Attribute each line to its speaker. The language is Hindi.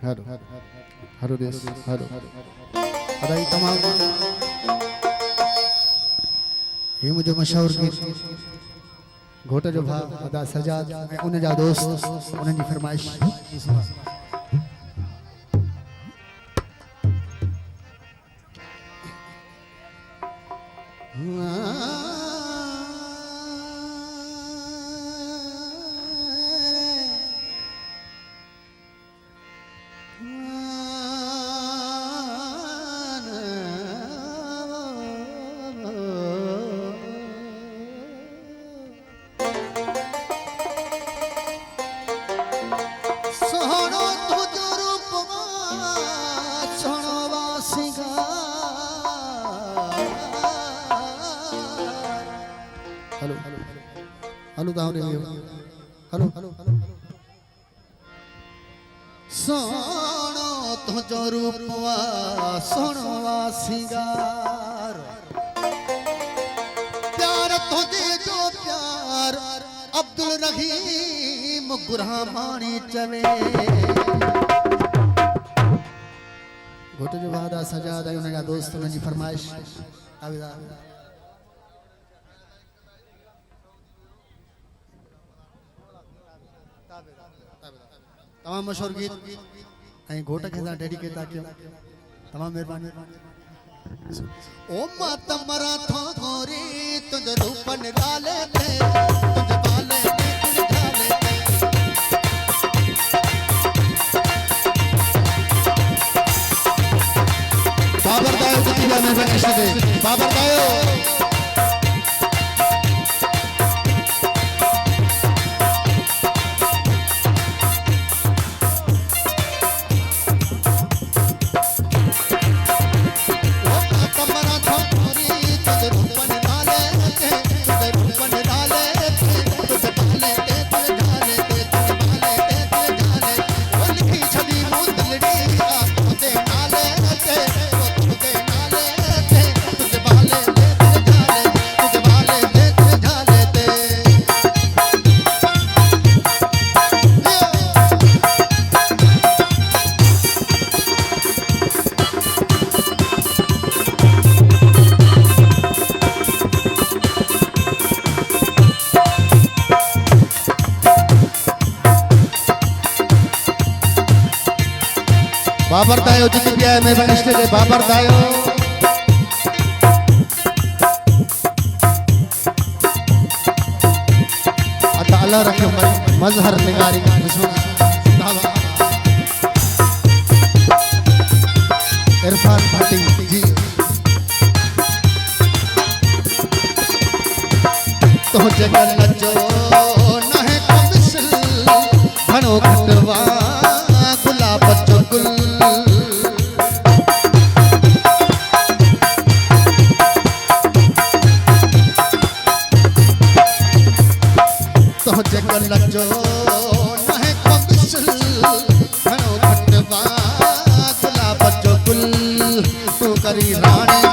Speaker 1: हेलो हेलो देश हेलो अदाई तमाम ये मुझे मशहूर गीत घोट जो भा अदा सजाद उन जा दोस्त उन जी फरमाइश हेलो हेलो दाव रे हेलो सोनो तुझो रूपवा सोनवा सिंगार प्यार तुझे जो प्यार अब्दुल रहीम गुरहामानी चवे घोट जो वादा सजा दे उनका दोस्त उन जी फरमाइश आवेदा तमाम मशहूर गीत ऐं घोट खे सां डेडिकेट था कयूं तमाम महिरबानी ओ माता मरा थो गोरी तुझ रूप निराले ते तुझ बाले तुझ ढाले बाबर दायो जितिया में बनिश दे बाबर दायो बाबर दायो जित भी आए मैं बनिश्ते दे बाबर दायो अता अल्लाह रखे मजहर निगारी इरफान भाटी जी तो जगल नचो नहे कमिसल घणो घटवा गुलाब जो गुल तो जगल जो नहे कमिसल घणो घटवा गुलाब जो गुल तू करी राणे